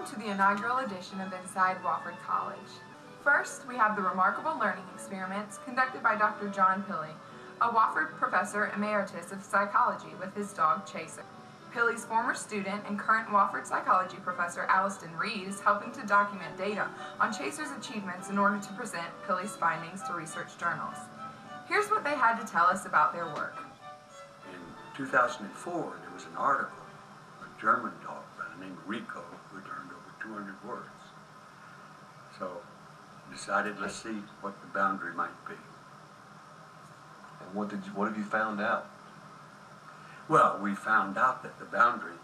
Welcome to the inaugural edition of Inside Wofford College. First, we have the remarkable learning experiments conducted by Dr. John Pilley, a Wofford professor emeritus of psychology with his dog Chaser. Pilley's former student and current Wofford psychology professor Alliston Reed is helping to document data on Chaser's achievements in order to present Pilley's findings to research journals. Here's what they had to tell us about their work. In 2004, there was an article, a German dog by the name of Rico, who had learned over 200 words. So decided, let's see what the boundary might be. And what have you found out? Well, we found out that the boundary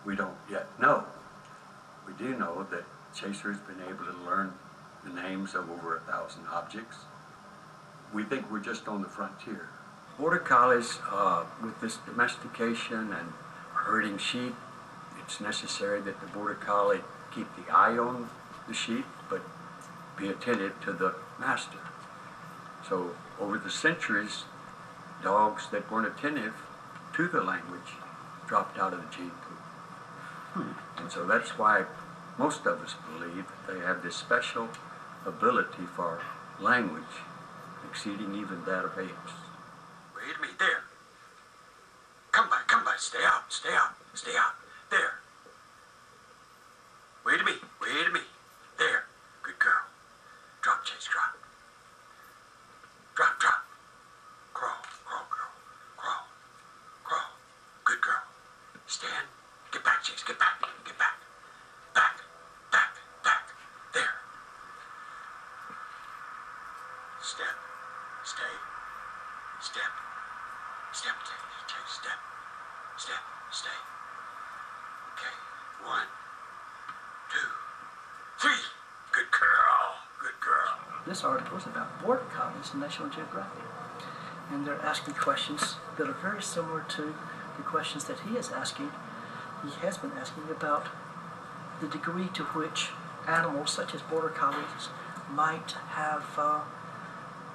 we don't yet know. We do know that Chaser's been able to learn the names of over 1,000 objects. We think we're just on the frontier. Border Collies, with this domestication and herding sheep, it's necessary that the Border Collie keep the eye on the sheep, but be attentive to the master. So over the centuries, dogs that weren't attentive to the language dropped out of the gene pool. And so that's why most of us believe that they have this special ability for language, exceeding even that of apes. Wait a minute, there. Come by, stay out, there. Wait a minute, there. Good girl. Drop, Chase, drop. Drop. Crawl, girl. Crawl. Good girl. Stand. Get back, Chase, get back. Back. There. Step. Stay. Step, Chase, step. Stay. Okay. 1, 2, 3. Good girl. This article is about Border Collies in National Geographic, and they're asking questions that are very similar to the questions that he has been asking about the degree to which animals such as Border Collies might have,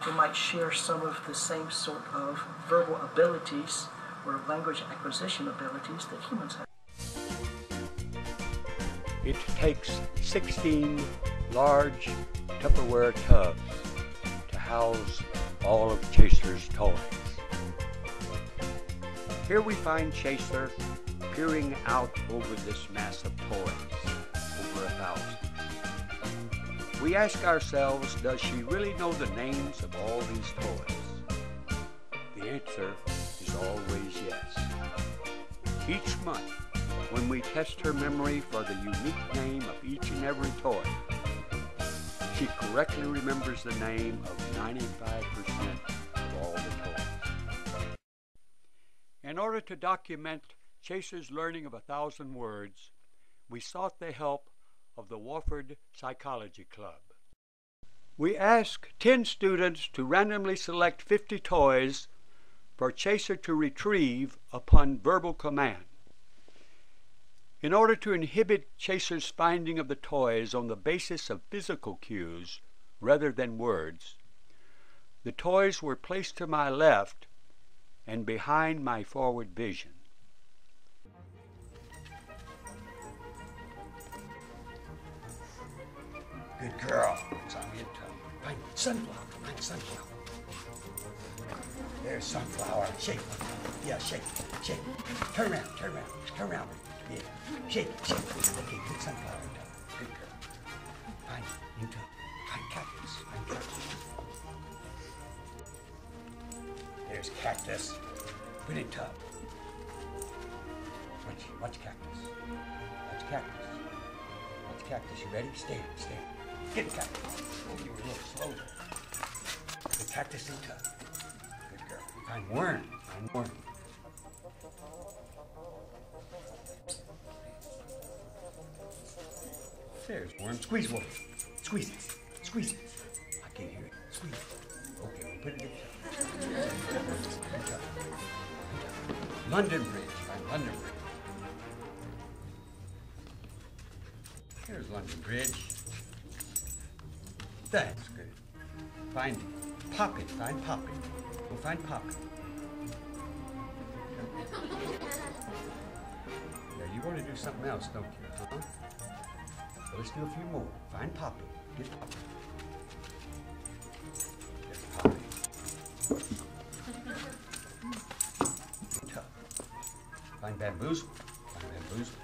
they might share some of the same sort of verbal abilities or language acquisition abilities that humans have. It takes 16 large Tupperware tubs to house all of Chaser's toys. Here we find Chaser peering out over this mass of toys, over 1,000. We ask ourselves, does she really know the names of all these toys? The answer is always yes. Each month, when we test her memory for the unique name of each and every toy, she correctly remembers the name of 95% of all the toys. In order to document Chaser's learning of 1,000 words, we sought the help of the Wofford Psychology Club. We asked 10 students to randomly select 50 toys for Chaser to retrieve upon verbal command. In order to inhibit Chaser's finding of the toys on the basis of physical cues rather than words, the toys were placed to my left and behind my forward vision. Good girl. It's on your tongue. Find sunflower. There's sunflower. Shake. Yeah, shake. Turn around. Yeah. Shake. Okay, good sunflower. Good girl. Find cactus. There's cactus. Put in tub. Watch cactus. You ready? Stand. Get the cactus. Oh, you were a little slow there. The cactus in tub. Good girl. Find worm. There's worm. Squeeze worm. Squeeze it. I can't hear it. Squeeze it. Okay, we'll put it in tub. London Bridge. Find London Bridge. Here's London Bridge. That's good. Find Poppy. Go find Poppy. Yeah, you want to do something else, don't you, huh? let's do a few more. Find Poppy. Get Poppy. There's Poppy. Tough. Find Bamboozle. Find Bamboozle.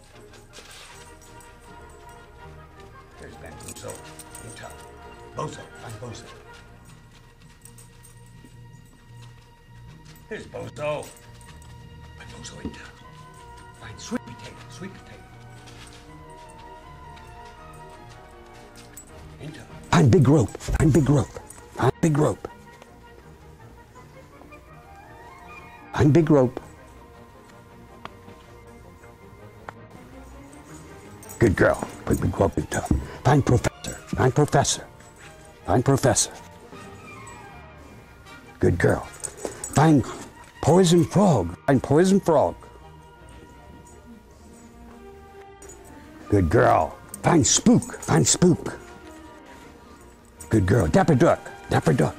There's Bamboozle. Get Tough. Bozo. Find Bozo. There's Bozo. Find Bozo in Tough. Find Sweet Potato. Sweet Potato. Into. Find Big Rope. Find Big Rope. Find Big Rope. Find Big Rope. Good girl. Put Big Rope in Tough. Find Professor. Find Professor. Find Professor. Good girl. Find Poison Frog. Find Poison Frog. Good girl. Find Spook. Find Spook. Good girl. Dapper Duck. Dapper Duck.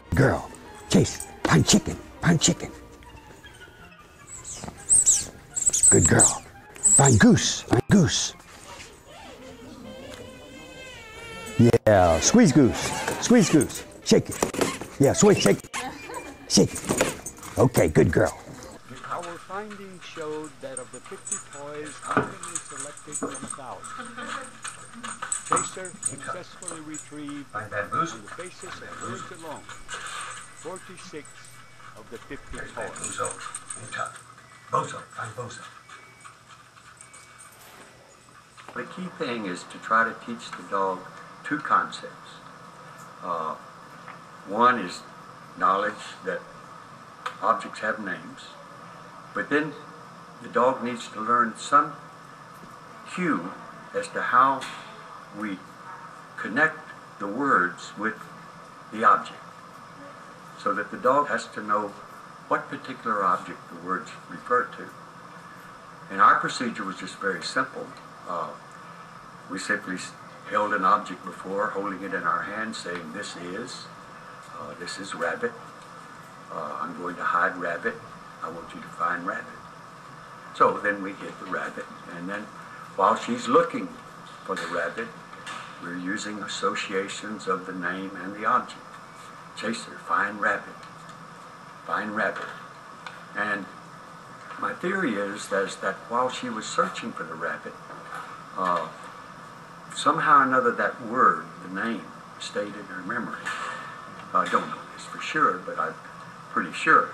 Good girl. Chase. Find Chicken. Find Chicken. Good girl. Find Goose. Find Goose. Yeah. Squeeze Goose. Squeeze Goose. Shake it. Yeah. Shake it. Shake it. Okay. Good girl. Our findings showed that of the 50 toys randomly selected from 1,000, Chaser successfully retrieved, on the basis of words alone, 46 of the 50 toys. Bozo. Bozo. Find Bozo. The key thing is to try to teach the dog two concepts. One is knowledge that objects have names, but then the dog needs to learn some cue as to how we connect the words with the object, so that the dog has to know what particular object the words refer to. And our procedure was just very simple. We simply held an object before, holding it in our hand, saying, this is rabbit. I'm going to hide rabbit. I want you to find rabbit. So then we hit the rabbit, and then while she's looking for the rabbit, we're using associations of the name and the object. Chaser, find rabbit. Find rabbit. And my theory is that while she was searching for the rabbit, somehow or another that word, the name, stayed in her memory. I don't know this for sure, but I'm pretty sure.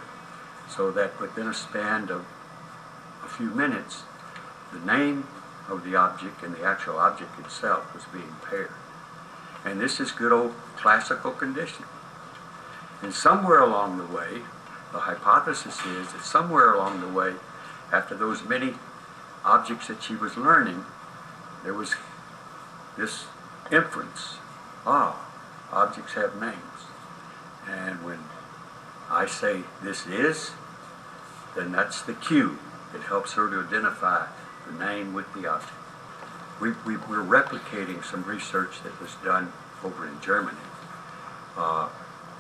So that within a span of a few minutes, the name of the object and the actual object itself was being paired. And this is good old classical conditioning. And somewhere along the way, the hypothesis is that somewhere along the way, after those many objects that she was learning, there was this inference, objects have names. And when I say this is, then that's the cue that helps her to identify the name with the object. We're replicating some research that was done over in Germany.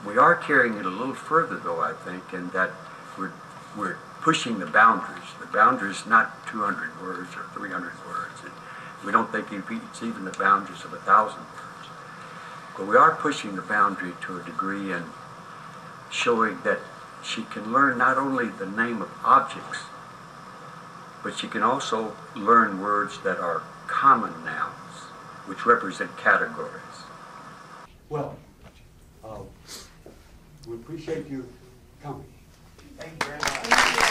We are carrying it a little further, though, I think, in that we're pushing the boundaries. The boundaries not 200 words or 300 words. We don't think it's even the boundaries of 1,000 words. But we are pushing the boundary to a degree and showing that she can learn not only the name of objects, but she can also learn words that are common nouns, which represent categories. Well, we appreciate you coming. Thank you very much.